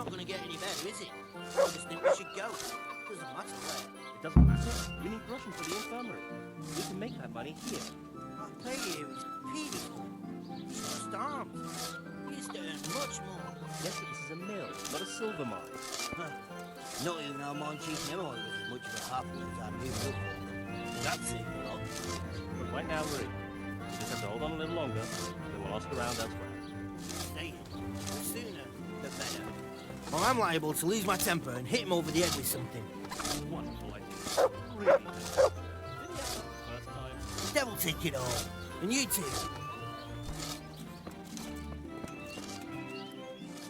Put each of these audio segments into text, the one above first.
not going to get any better, is it? I just think we should go. Doesn't matter where. It doesn't matter. We need Russian for the infirmary. We can make that money here. Our pay here is peaceful. It's just armed. We used to earn much more. Yes, but this is a mill, not a silver mine. Not even our mine chief Nemo was as much of a happy as our new look for them. That's it, you know. But right now we're in. We just have to hold on a little longer, and then we'll ask around elsewhere. Say it. The sooner, the better. Or I'm liable to lose my temper and hit him over the head with something. Wonderful idea. Really. Didn't you have it the first time? The devil take it all. And you too.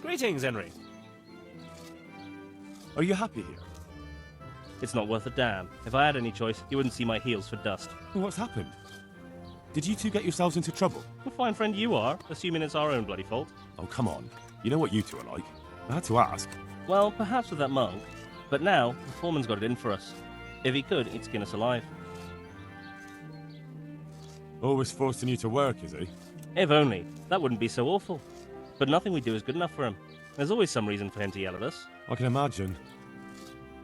Greetings, Henry. Are you happy here? It's not worth a damn. If I had any choice, you wouldn't see my heels for dust. What's happened? Did you two get yourselves into trouble? A fine friend you are, assuming it's our own bloody fault. Oh, come on. You know what you two are like. I had to ask. Well, perhaps with that monk. But now, the foreman's got it in for us. If he could, he'd skin us alive. Always forcing you to work, is he? If only. That wouldn't be so awful. But nothing we do is good enough for him. There's always some reason for him to yell at us. I can imagine.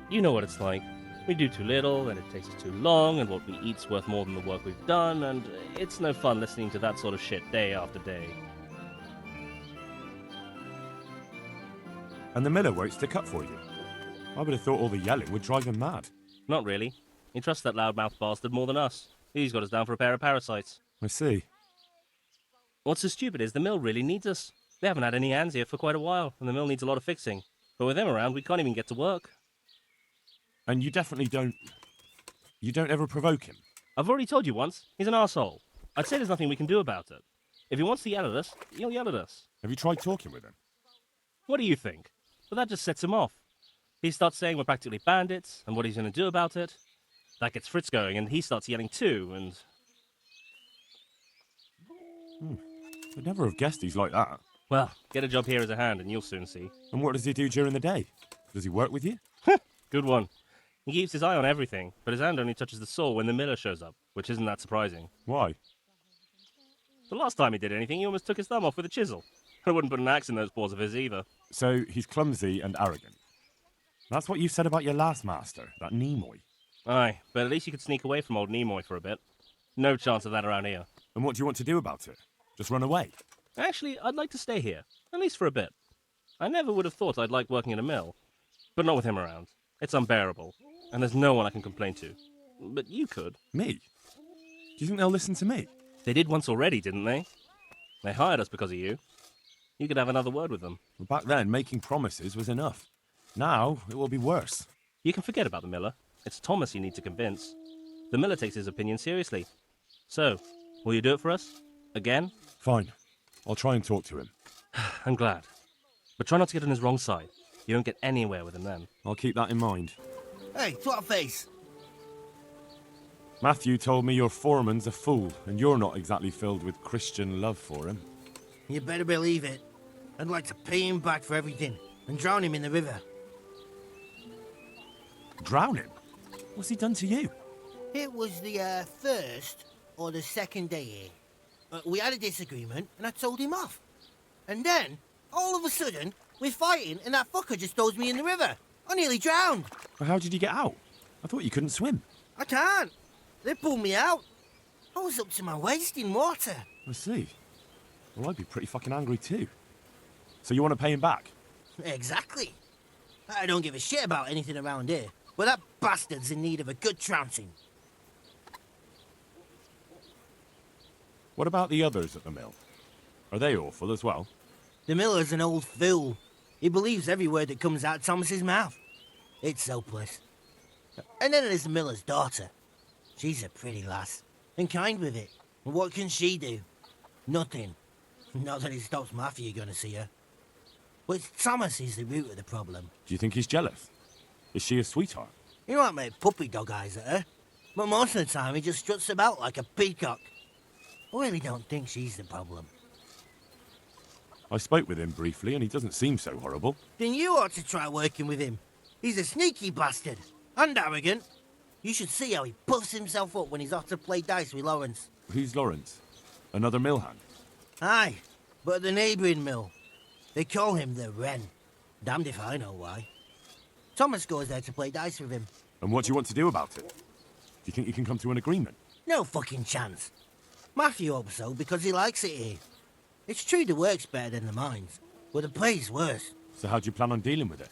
You know what it's like. We do too little, and it takes us too long, and what we eat's worth more than the work we've done, and it's no fun listening to that sort of shit day after day. And the miller won't stick up for you. I would have thought all the yelling would drive him mad. Not really. He trusts that loudmouth bastard more than us. He's got us down for a pair of parasites. I see. What's so stupid is the mill really needs us. They haven't had any hands here for quite a while, and the mill needs a lot of fixing. But with them around, we can't even get to work. And you definitely don't... You don't ever provoke him? I've already told you once, he's an arsehole. I'd say there's nothing we can do about it. If he wants to yell at us, he'll yell at us. Have you tried talking with him? What do you think? But that just sets him off. He starts saying we're practically bandits, and what he's going to do about it. That gets Fritz going, and he starts yelling too, and... I'd never have guessed he's like that. Well, get a job here as a hand, and you'll soon see. And what does he do during the day? Does he work with you? Good one. He keeps his eye on everything, but his hand only touches the saw when the miller shows up, which isn't that surprising. Why? The last time he did anything, he almost took his thumb off with a chisel. I wouldn't put an axe in those paws of his either. So he's clumsy and arrogant. That's what you said about your last master, that Nimoy. Aye, but at least you could sneak away from old Nimoy for a bit. No chance of that around here. And what do you want to do about it? Just run away? Actually, I'd like to stay here, at least for a bit. I never would have thought I'd like working in a mill, but not with him around. It's unbearable, and there's no one I can complain to. But you could. Me? Do you think they'll listen to me? They did once already, didn't they? They hired us because of you. You could have another word with them. Well, back then, making promises was enough. Now, it will be worse. You can forget about the miller. It's Thomas you need to convince. The miller takes his opinion seriously. So, will you do it for us? Again? Fine. I'll try and talk to him. I'm glad. But try not to get on his wrong side. You won't get anywhere with him then. I'll keep that in mind. Hey, twat face. Matthew told me your foreman's a fool, and you're not exactly filled with Christian love for him. You better believe it. I'd like to pay him back for everything and drown him in the river. Drown him? What's he done to you? It was the first or the second day here. We had a disagreement and I told him off. And then, all of a sudden, we're fighting and that fucker just throws me in the river. I nearly drowned. But how did you get out? I thought you couldn't swim. I can't. They pulled me out. I was up to my waist in water. I see. Well, I'd be pretty fucking angry too. So you want to pay him back? Exactly. I don't give a shit about anything around here, but that bastard's in need of a good trouncing. What about the others at the mill? Are they awful as well? The miller's an old fool. He believes every word that comes out of Thomas's mouth. It's hopeless. And then there's the miller's daughter. She's a pretty lass, and kind with it. And what can she do? Nothing. Not that it stops Matthew going to see her. But Thomas is the root of the problem. Do you think he's jealous? Is she a sweetheart? He might make puppy dog eyes at her, but most of the time he just struts about like a peacock. I really don't think she's the problem. I spoke with him briefly and he doesn't seem so horrible. Then you ought to try working with him. He's a sneaky bastard. And arrogant. You should see how he puffs himself up when he's off to play dice with Lawrence. Who's Lawrence? Another mill hand? Aye, but at the neighbouring mill. They call him the Wren. Damned if I know why. Thomas goes there to play dice with him. And what do you want to do about it? Do you think you can come to an agreement? No fucking chance. Matthew hopes so because he likes it here. It's true the work's better than the mines, but the pay's worse. So how do you plan on dealing with it?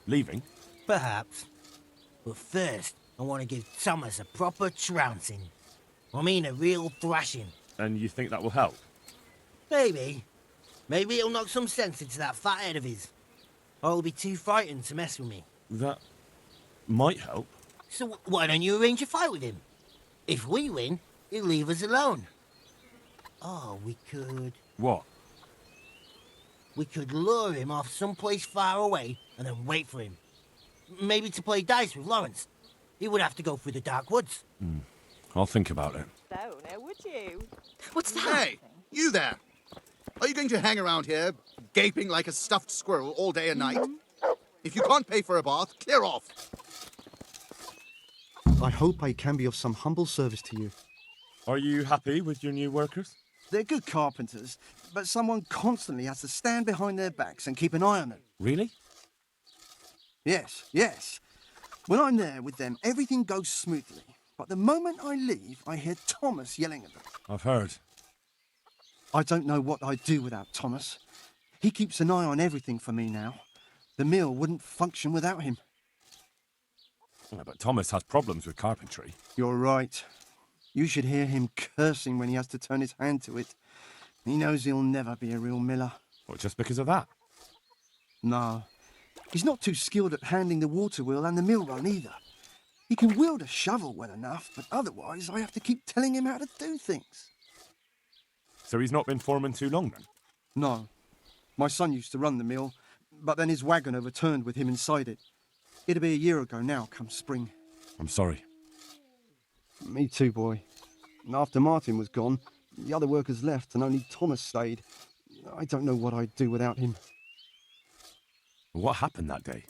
Leaving? Perhaps. But first, I want to give Thomas a proper trouncing. I mean a real thrashing. And you think that will help? Maybe. Maybe it'll knock some sense into that fat head of his. Or he'll be too frightened to mess with me. That might help. So why don't you arrange a fight with him? If we win, he'll leave us alone. Oh, we could... What? We could lure him off someplace far away and then wait for him. Maybe to play dice with Lawrence. He would have to go through the dark woods. I'll think about it. So, now would you? What's that? Hey, you there! Are you going to hang around here, gaping like a stuffed squirrel all day and night? If you can't pay for a bath, clear off! I hope I can be of some humble service to you. Are you happy with your new workers? They're good carpenters, but someone constantly has to stand behind their backs and keep an eye on them. Really? Yes. When I'm there with them, everything goes smoothly. But the moment I leave, I hear Thomas yelling at them. I've heard. I don't know what I'd do without Thomas. He keeps an eye on everything for me now. The mill wouldn't function without him. Yeah, but Thomas has problems with carpentry. You're right. You should hear him cursing when he has to turn his hand to it. He knows he'll never be a real miller. What, just because of that? No. He's not too skilled at handling the water wheel and the mill run either. He can wield a shovel well enough, but otherwise I have to keep telling him how to do things. So he's not been foreman too long then? No. My son used to run the mill, but then his wagon overturned with him inside it. It'll be a year ago now, come spring. I'm sorry. Me too, boy. And after Martin was gone, the other workers left and only Thomas stayed. I don't know what I'd do without him. What happened that day?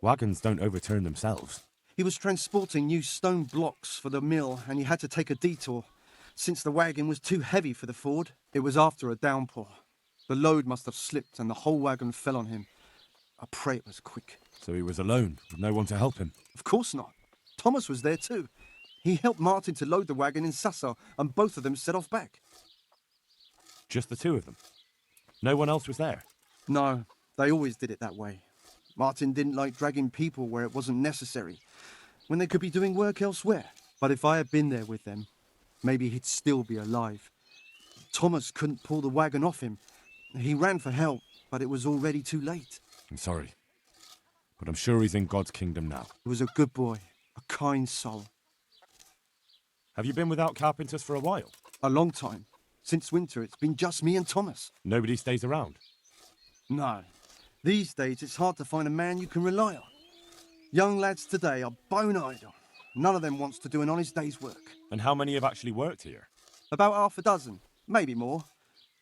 Wagons don't overturn themselves. He was transporting new stone blocks for the mill and he had to take a detour. Since the wagon was too heavy for the ford, it was after a downpour. The load must have slipped and the whole wagon fell on him. I pray it was quick. So he was alone, with no one to help him? Of course not. Thomas was there too. He helped Martin to load the wagon in Sasau, and both of them set off back. Just the two of them? No one else was there? No, they always did it that way. Martin didn't like dragging people where it wasn't necessary, when they could be doing work elsewhere. But if I had been there with them, maybe he'd still be alive. Thomas couldn't pull the wagon off him. He ran for help, but it was already too late. I'm sorry, but I'm sure he's in God's kingdom now. He was a good boy, a kind soul. Have you been without carpenters for a while? A long time. Since winter, it's been just me and Thomas. Nobody stays around? No. These days, it's hard to find a man you can rely on. Young lads today are bone idle. None of them wants to do an honest day's work. And how many have actually worked here? About half a dozen, maybe more.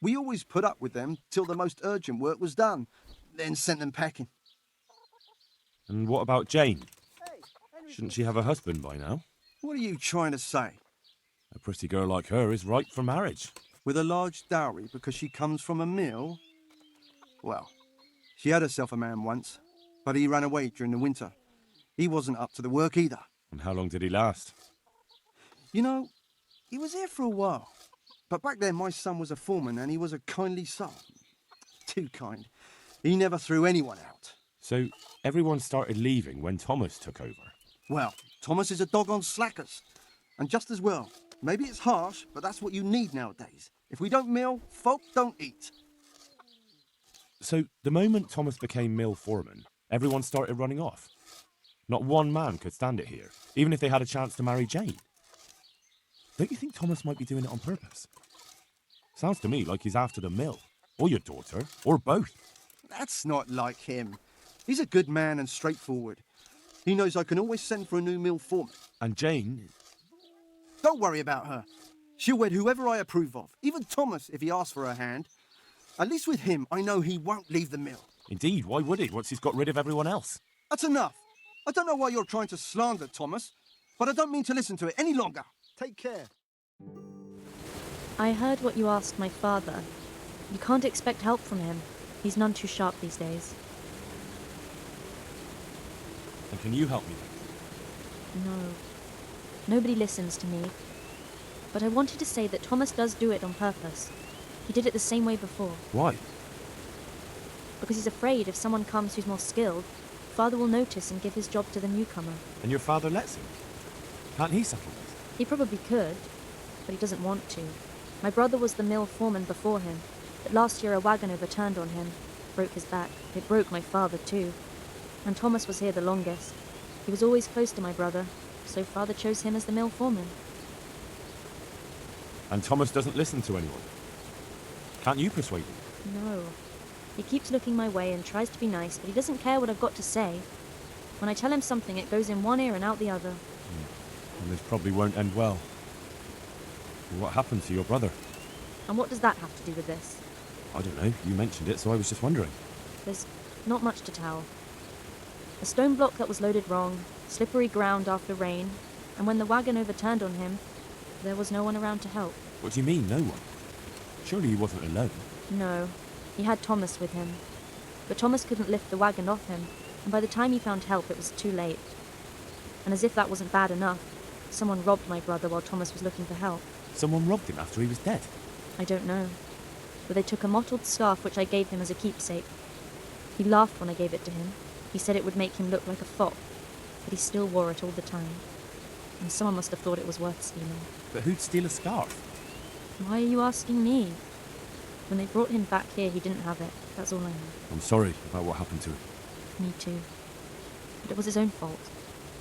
We always put up with them till the most urgent work was done, then sent them packing. And what about Jane? Shouldn't she have a husband by now? What are you trying to say? A pretty girl like her is ripe for marriage. With a large dowry because she comes from a mill? Well, she had herself a man once, but he ran away during the winter. He wasn't up to the work either. And how long did he last? You know, he was here for a while. But back then my son was a foreman and he was a kindly soul. Too kind. He never threw anyone out. So everyone started leaving when Thomas took over? Well, Thomas is a dog on slackers. And just as well. Maybe it's harsh, but that's what you need nowadays. If we don't mill, folk don't eat. So the moment Thomas became mill foreman, everyone started running off? Not one man could stand it here, even if they had a chance to marry Jane. Don't you think Thomas might be doing it on purpose? Sounds to me like he's after the mill, or your daughter, or both. That's not like him. He's a good man and straightforward. He knows I can always send for a new mill foreman. And Jane? Don't worry about her. She'll wed whoever I approve of, even Thomas if he asks for her hand. At least with him, I know he won't leave the mill. Indeed, why would he, once he's got rid of everyone else? That's enough. I don't know why you're trying to slander Thomas, but I don't mean to listen to it any longer. Take care. I heard what you asked my father. You can't expect help from him. He's none too sharp these days. And can you help me then? No. Nobody listens to me. But I wanted to say that Thomas does do it on purpose. He did it the same way before. Why? Because he's afraid if someone comes who's more skilled, Father will notice and give his job to the newcomer. And your father lets him? Can't he settle this? He probably could, but he doesn't want to. My brother was the mill foreman before him, but last year a wagon overturned on him, broke his back. It broke my father too. And Thomas was here the longest. He was always close to my brother, so Father chose him as the mill foreman. And Thomas doesn't listen to anyone? Can't you persuade him? No. He keeps looking my way and tries to be nice, but he doesn't care what I've got to say. When I tell him something, it goes in one ear and out the other. And this probably won't end well. What happened to your brother? And what does that have to do with this? I don't know. You mentioned it, so I was just wondering. There's not much to tell. A stone block that was loaded wrong, slippery ground after rain, and when the wagon overturned on him, there was no one around to help. What do you mean, no one? Surely he wasn't alone. No, he had Thomas with him. But Thomas couldn't lift the wagon off him, and by the time he found help, it was too late. And as if that wasn't bad enough, someone robbed my brother while Thomas was looking for help. Someone robbed him after he was dead? I don't know. But they took a mottled scarf which I gave him as a keepsake. He laughed when I gave it to him. He said it would make him look like a fop, but he still wore it all the time. And someone must have thought it was worth stealing. But who'd steal a scarf? Why are you asking me? When they brought him back here, he didn't have it. That's all I know. I'm sorry about what happened to him. Me too. But it was his own fault.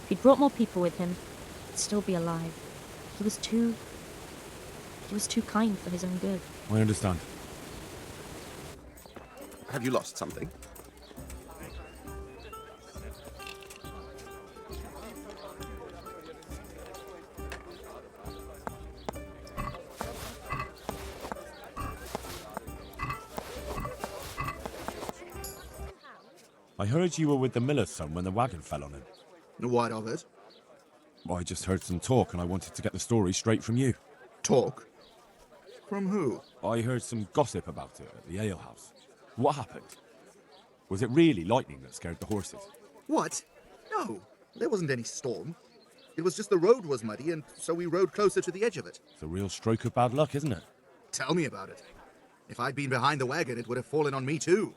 If he'd brought more people with him, he'd still be alive. He was too kind for his own good. I understand. Have you lost something? I heard you were with the miller's son when the wagon fell on him. What of it? I just heard some talk and I wanted to get the story straight from you. Talk? From who? I heard some gossip about it at the alehouse. What happened? Was it really lightning that scared the horses? What? No, there wasn't any storm. It was just the road was muddy, and so we rode closer to the edge of it. It's a real stroke of bad luck, isn't it? Tell me about it. If I'd been behind the wagon, it would have fallen on me too.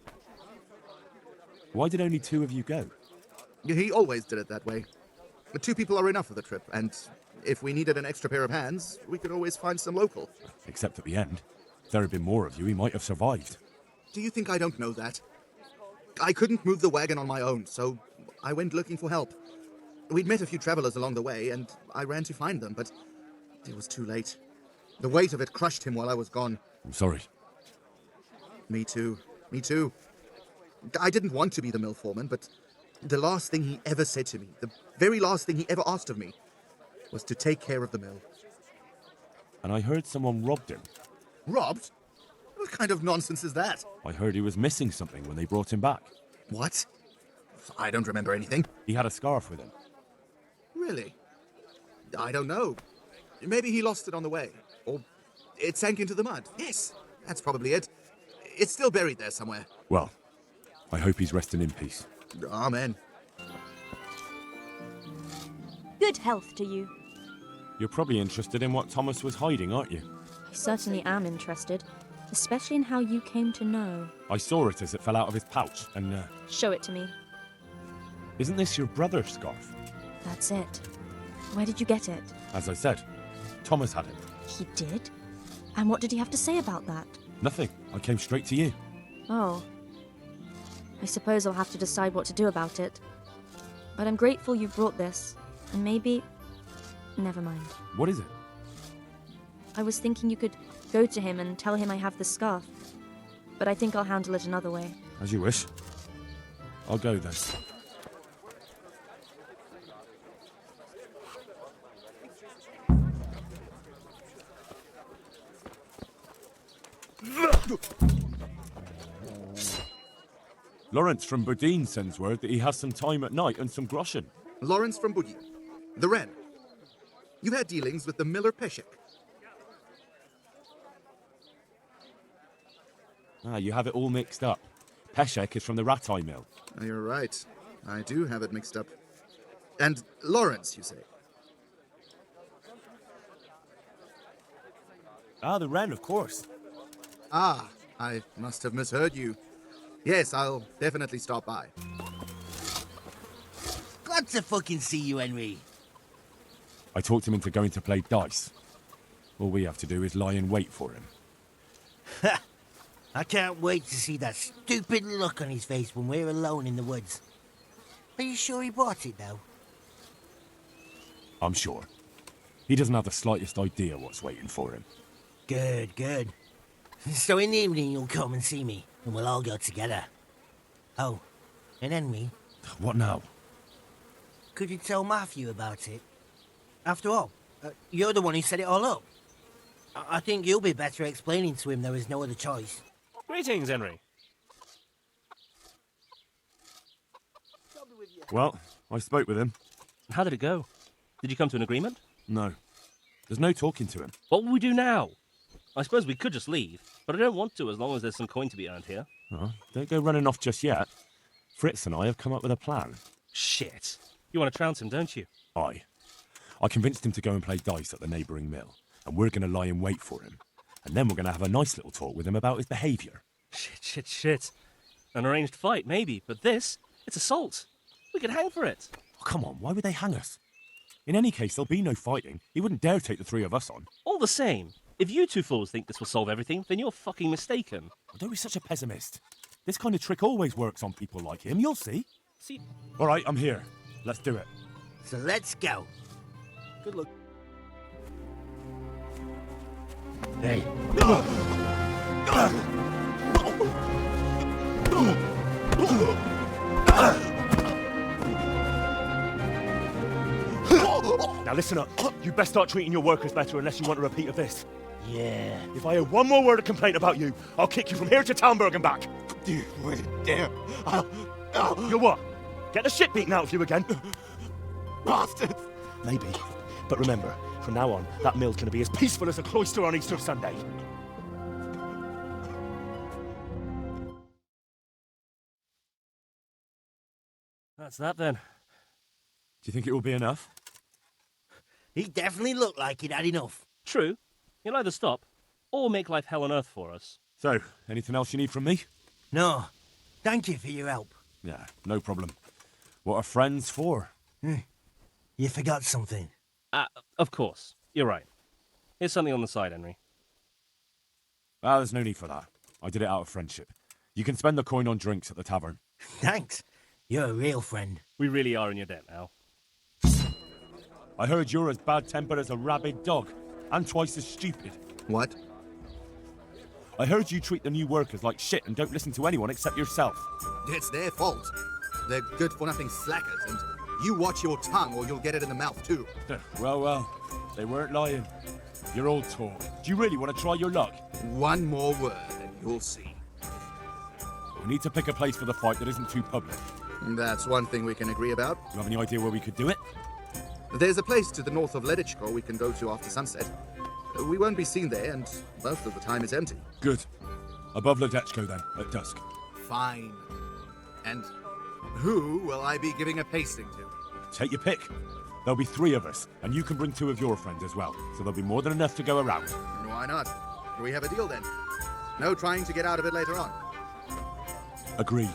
Why did only 2 of you go? He always did it that way. But 2 people are enough for the trip, and if we needed an extra pair of hands, we could always find some local. Except at the end. If there had been more of you, he might have survived. Do you think I don't know that? I couldn't move the wagon on my own, so I went looking for help. We'd met a few travelers along the way, and I ran to find them, but it was too late. The weight of it crushed him while I was gone. I'm sorry. Me too. Me too. I didn't want to be the mill foreman, but the last thing he ever said to me, the very last thing he ever asked of me, was to take care of the mill. And I heard someone robbed him. Robbed? What kind of nonsense is that? I heard he was missing something when they brought him back. What? I don't remember anything. He had a scarf with him. Really? I don't know. Maybe he lost it on the way. Or it sank into the mud. Yes, that's probably it. It's still buried there somewhere. Well, I hope he's resting in peace. Amen. Good health to you. You're probably interested in what Thomas was hiding, aren't you? I certainly am interested, especially in how you came to know. I saw it as it fell out of his pouch, and Show it to me. isn't this your brother's scarf? That's it. Where did you get it? As I said, Thomas had it. He did? And what did he have to say about that? Nothing. I came straight to you. Oh. I suppose I'll have to decide what to do about it. But I'm grateful you brought this, and maybe... Never mind. What is it? I was thinking you could go to him and tell him I have the scarf. But I think I'll handle it another way. As you wish. I'll go then. Lawrence from Bodine sends word that he has some time at night and some groschen. Lawrence from Boogie. The Wren. You had dealings with the Miller Peshek. Ah, you have it all mixed up. Peshek is from the Ratai mill. You're right. I do have it mixed up. And Lawrence, you say? Ah, the Wren, of course. Ah, I must have misheard you. Yes, I'll definitely stop by. Glad to fucking see you, Henry. I talked him into going to play dice. All we have to do is lie in wait for him. I can't wait to see that stupid look on his face when we're alone in the woods. Are you sure he bought it, though? I'm sure. He doesn't have the slightest idea what's waiting for him. Good, good. So in the evening you'll come and see me, and we'll all go together. Oh, and Henry, What now? could you tell Matthew about it? After all, you're the one who set it all up. I think you'll be better explaining to him there is no other choice. Greetings, Henry. Well, I spoke with him. How did it go? Did you come to an agreement? No. There's no talking to him. What will we do now? I suppose we could just leave, but I don't want to as long as there's some coin to be earned here. Oh, don't go running off just yet. Fritz and I have come up with a plan. Shit. You want to trounce him, don't you? I convinced him to go and play dice at the neighbouring mill, and we're going to lie in wait for him. And then we're going to have a nice little talk with him about his behaviour. Shit. An arranged fight, maybe, but this, it's assault. We could hang for it. Oh, come on, why would they hang us? In any case, there'll be no fighting. He wouldn't dare take the three of us on. All the same, if you two fools think this will solve everything, then you're fucking mistaken. Don't be such a pessimist. This kind of trick always works on people like him, you'll see. See, All right, I'm here. Let's do it. So let's go. good luck. Hey. Now listen up. You best start treating your workers better unless you want a repeat of this. Yeah. If I hear one more word of complaint about you, I'll kick you from here to Talmberg and back. You wouldn't dare. I'll... You what? Get the shit beaten out of you again? Bastards! Maybe. But remember, from now on, that mill's going to be as peaceful as a cloister on Easter Sunday. That's that then. Do you think it will be enough? He definitely looked like he'd had enough. True. He'll either stop or make life hell on earth for us. So, anything else you need from me? No. Thank you for your help. Yeah, no problem. What are friends for? You forgot something. Of course. You're right. Here's something on the side, Henry. Ah, there's no need for that. I did it out of friendship. You can spend the coin on drinks at the tavern. Thanks. You're a real friend. We really are in your debt now. I heard you're as bad-tempered as a rabid dog, and twice as stupid. What? I heard you treat the new workers like shit and don't listen to anyone except yourself. It's their fault. They're good-for-nothing slackers, and you watch your tongue or you'll get it in the mouth, too. Well, they weren't lying. You're all talk. Do you really want to try your luck? One more word, and you'll see. We need to pick a place for the fight that isn't too public. That's one thing we can agree about. Do you have any idea where we could do it? There's a place to the north of Ledichko we can go to after sunset. We won't be seen there, and most of the time it's empty. Good. Above Ledechko, then, at dusk. Fine. And who will I be giving a pasting to? Take your pick. There'll be 3 of us, and you can bring 2 of your friends as well, so there'll be more than enough to go around. Why not? Do we have a deal then? No trying to get out of it later on. Agreed.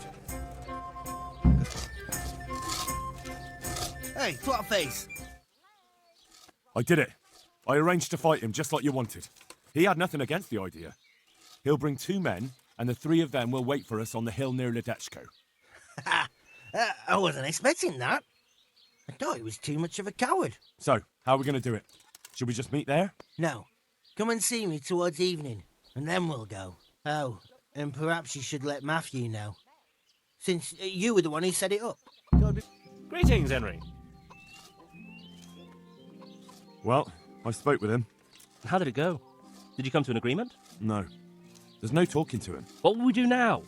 Hey, face. I did it. I arranged to fight him just like you wanted. He had nothing against the idea. He'll bring 2 men, and the 3 of them will wait for us on the hill near Ledechko. I wasn't expecting that. I thought he was too much of a coward. So, how are we going to do it? Should we just meet there? No. Come and see me towards evening, and then we'll go. Oh, and perhaps you should let Matthew know. Since you were the one who set it up. Greetings, Henry. Well, I spoke with him. How did it go? Did you come to an agreement? No. There's no talking to him. What will we do now?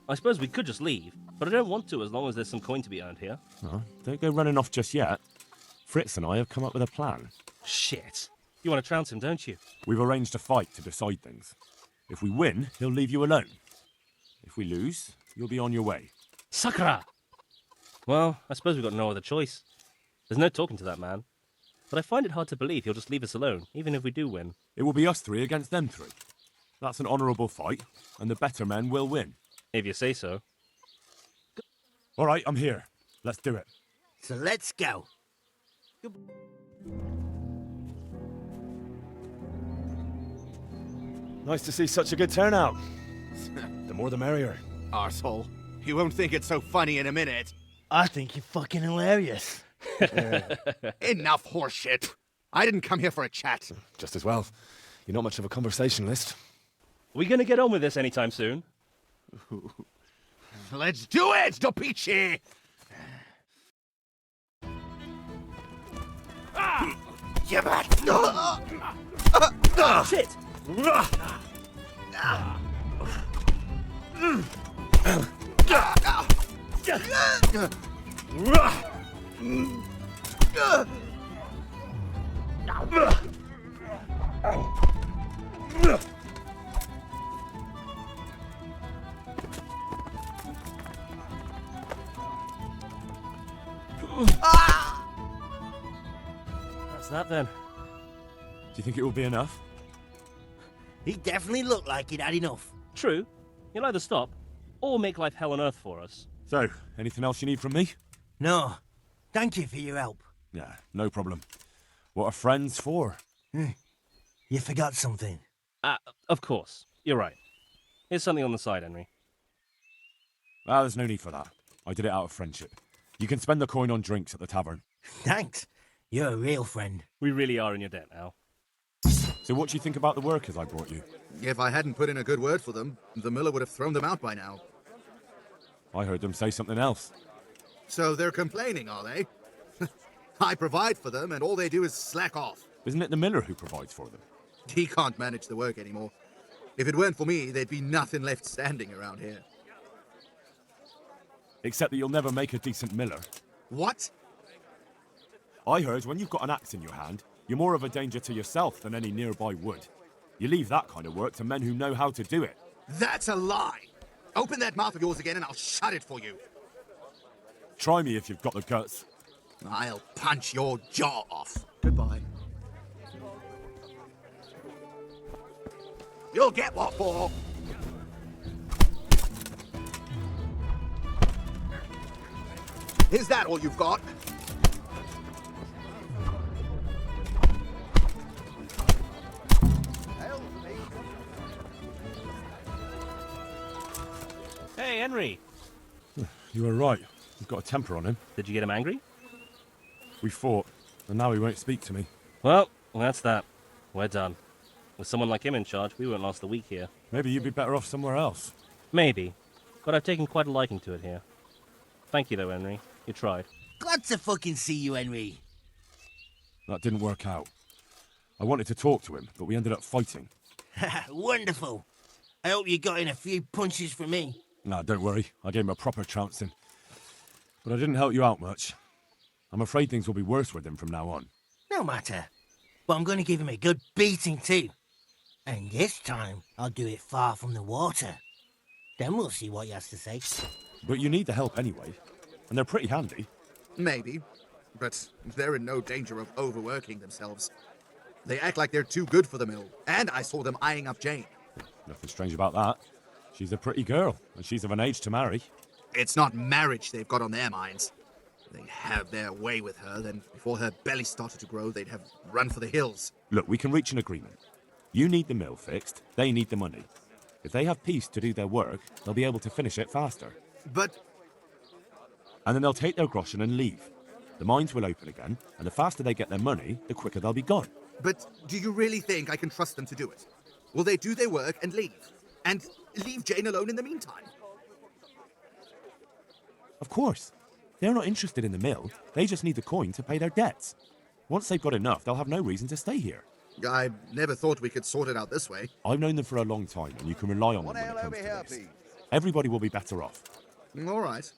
I suppose we could just leave, but I don't want to as long as there's some coin to be earned here. Oh, don't go running off just yet. Fritz and I have come up with a plan. Shit. You want to trounce him, don't you? We've arranged a fight to decide things. If we win, he'll leave you alone. If we lose, you'll be on your way. Sakra! Well, I suppose we've got no other choice. There's no talking to that man. But I find it hard to believe he'll just leave us alone, even if we do win. It will be us three against them three. That's an honourable fight, and the better men will win. If you say so. All right, I'm here. Let's do it. So let's go. Nice to see such a good turnout. The more the merrier. Arsehole. You won't think it's so funny in a minute. I think you're fucking hilarious. Enough horseshit. I didn't come here for a chat. Just as well. You're not much of a conversationalist. Are we gonna get on with this anytime soon? Let's do it, Dopici! Shit! That's that then. Do you think it will be enough? He definitely looked like he'd had enough. True. You'll either stop, or make life hell on earth for us. So, anything else you need from me? No. Thank you for your help. Yeah, no problem. What are friends for? You forgot something. Of course. You're right. Here's something on the side, Henry. Ah, there's no need for that. I did it out of friendship. You can spend the coin on drinks at the tavern. Thanks. You're a real friend. We really are in your debt now. So what do you think about the workers I brought you? If I hadn't put in a good word for them, the miller would have thrown them out by now. I heard them say something else. So they're complaining, are they? I provide for them, and all they do is slack off. Isn't it the miller who provides for them? He can't manage the work anymore. If it weren't for me, there'd be nothing left standing around here. Except that you'll never make a decent miller. What? I heard when you've got an axe in your hand, you're more of a danger to yourself than any nearby wood. You leave that kind of work to men who know how to do it. That's a lie! Open that mouth of yours again and I'll shut it for you. Try me if you've got the guts. I'll punch your jaw off. Goodbye. You'll get what for. Is that all you've got? Hey, Henry! You were right. You've got a temper on him. Did you get him angry? We fought, and now he won't speak to me. Well, that's that. We're done. With someone like him in charge, we won't last a week here. Maybe you'd be better off somewhere else. Maybe. But I've taken quite a liking to it here. Thank you, though, Henry. You tried. Glad to fucking see you, Henry. That didn't work out. I wanted to talk to him, but we ended up fighting. Wonderful. I hope you got in a few punches from me. Nah, don't worry. I gave him a proper trouncing. But I didn't help you out much. I'm afraid things will be worse with him from now on. No matter. But I'm going to give him a good beating too. And this time, I'll do it far from the water. Then we'll see what he has to say. But you need the help anyway. And they're pretty handy. Maybe. But they're in no danger of overworking themselves. They act like they're too good for the mill. And I saw them eyeing up Jane. Nothing strange about that. She's a pretty girl, and she's of an age to marry. It's not marriage they've got on their minds. They'd have their way with her, then before her belly started to grow, they'd have run for the hills. Look, we can reach an agreement. You need the mill fixed, they need the money. If they have peace to do their work, they'll be able to finish it faster. But And then they'll take their groschen and leave. The mines will open again, and the faster they get their money, the quicker they'll be gone. But do you really think I can trust them to do it? Will they do their work and leave? And leave Jane alone in the meantime? Of course. They're not interested in the mill. They just need the coin to pay their debts. Once they've got enough, they'll have no reason to stay here. I never thought we could sort it out this way. I've known them for a long time, and you can rely on them when it comes to this. Everybody will be better off. All right.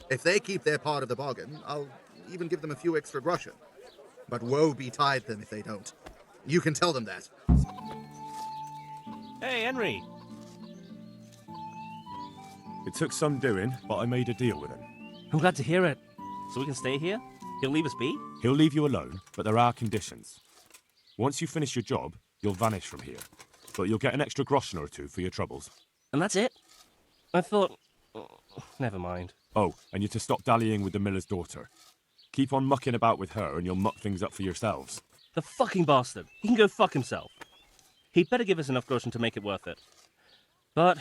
If they keep their part of the bargain, I'll even give them a few extra groschen. But woe betide them if they don't. You can tell them that. Hey, Henry! It took some doing, but I made a deal with him. I'm glad to hear it. So we can stay here? He'll leave us be? He'll leave you alone, but there are conditions. Once you finish your job, you'll vanish from here. But you'll get an extra groschen or two for your troubles. And that's it? I thought... Never mind. Oh, and you're to stop dallying with the miller's daughter. Keep on mucking about with her and you'll muck things up for yourselves. The fucking bastard. He can go fuck himself. He'd better give us enough groschen to make it worth it. But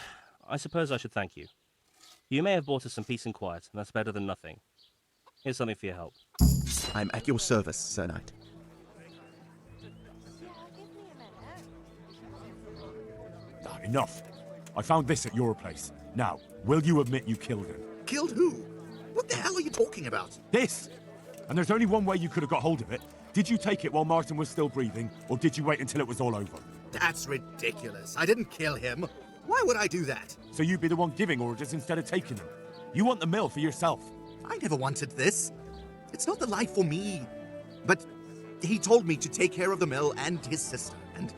I suppose I should thank you. You may have bought us some peace and quiet, and that's better than nothing. Here's something for your help. I'm at your service, Sir Knight. Enough. I found this at your place. Now, will you admit you killed him? Killed who? What the hell are you talking about? This! And there's only one way you could have got hold of it. Did you take it while Martin was still breathing, or did you wait until it was all over? That's ridiculous. I didn't kill him. Why would I do that? So you'd be the one giving orders instead of taking them. You want the mill for yourself. I never wanted this. It's not the life for me. But he told me to take care of the mill and his sister, and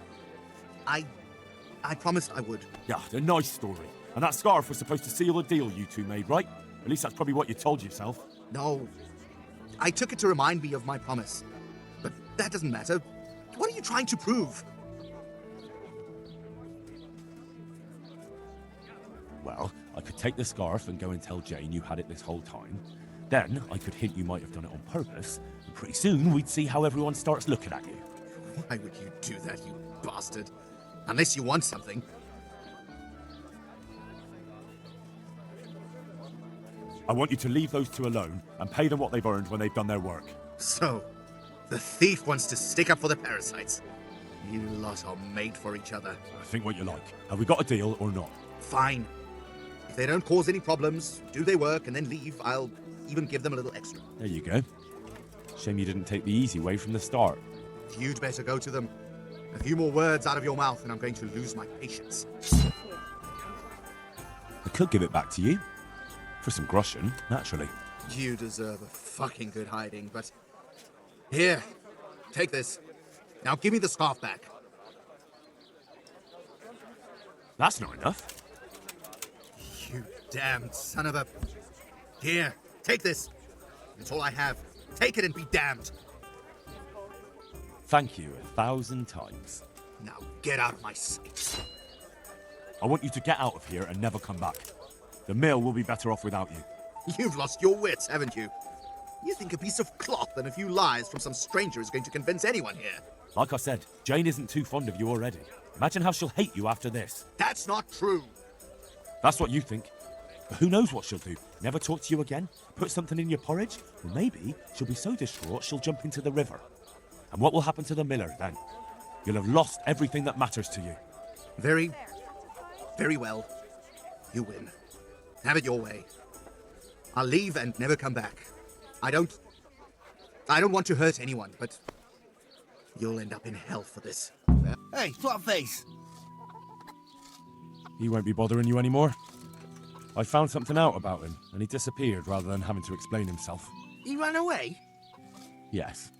I promised I would. Yeah, a nice story. And that scarf was supposed to seal the deal you two made, right? At least that's probably what you told yourself. No. I took it to remind me of my promise. But that doesn't matter. What are you trying to prove? Well, I could take the scarf and go and tell Jane you had it this whole time. Then I could hint you might have done it on purpose. And pretty soon we'd see how everyone starts looking at you. Why would you do that, you bastard? Unless you want something. I want you to leave those two alone and pay them what they've earned when they've done their work. So, the thief wants to stick up for the parasites. You lot are made for each other. Think what you like. Have we got a deal or not? Fine. If they don't cause any problems, do their work, and then leave, I'll even give them a little extra. There you go. Shame you didn't take the easy way from the start. You'd better go to them. A few more words out of your mouth and I'm going to lose my patience. I could give it back to you. For some groschen, naturally. You deserve a fucking good hiding, but... Here, take this. Now give me the scarf back. That's not enough. You damned son of a... Here, take this. It's all I have. Take it and be damned. Thank you 1,000 times. Now get out of my sight. I want you to get out of here and never come back. The mill will be better off without you. You've lost your wits, haven't you? You think a piece of cloth and a few lies from some stranger is going to convince anyone here? Like I said, Jane isn't too fond of you already. Imagine how she'll hate you after this. That's not true. That's what you think. But who knows what she'll do? Never talk to you again? Put something in your porridge? Or maybe she'll be so distraught she'll jump into the river. And what will happen to the miller then? You'll have lost everything that matters to you. Very well. You win. Have it your way. I'll leave and never come back. I don't want to hurt anyone, but you'll end up in hell for this. Hey, face. He won't be bothering you anymore. I found something out about him, and he disappeared rather than having to explain himself. He ran away? Yes.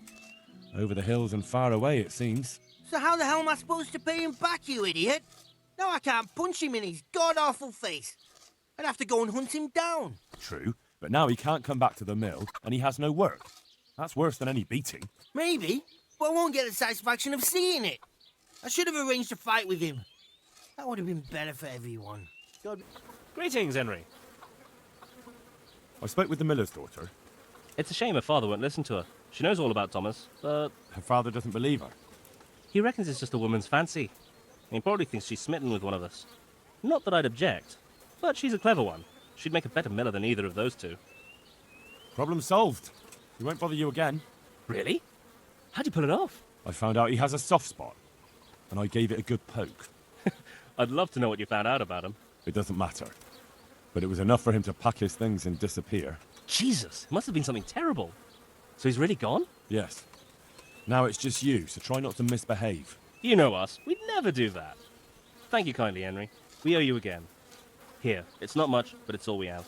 Over the hills and far away, it seems. So how the hell am I supposed to pay him back, you idiot? Now I can't punch him in his god-awful face. I'd have to go and hunt him down. True, but now he can't come back to the mill, and he has no work. That's worse than any beating. Maybe, but I won't get the satisfaction of seeing it. I should have arranged a fight with him. That would have been better for everyone. God. Greetings, Henry. I spoke with the miller's daughter. It's a shame her father won't listen to her. She knows all about Thomas, but... Her father doesn't believe her. He reckons it's just a woman's fancy. He probably thinks she's smitten with one of us. Not that I'd object, but she's a clever one. She'd make a better miller than either of those two. Problem solved. He won't bother you again. Really? How'd you pull it off? I found out he has a soft spot, and I gave it a good poke. I'd love to know what you found out about him. It doesn't matter. But it was enough for him to pack his things and disappear. Jesus, it must have been something terrible. So he's really gone? Yes. Now it's just you, so try not to misbehave. You know us. We'd never do that. Thank you kindly, Henry. We owe you again. Here, it's not much, but it's all we have.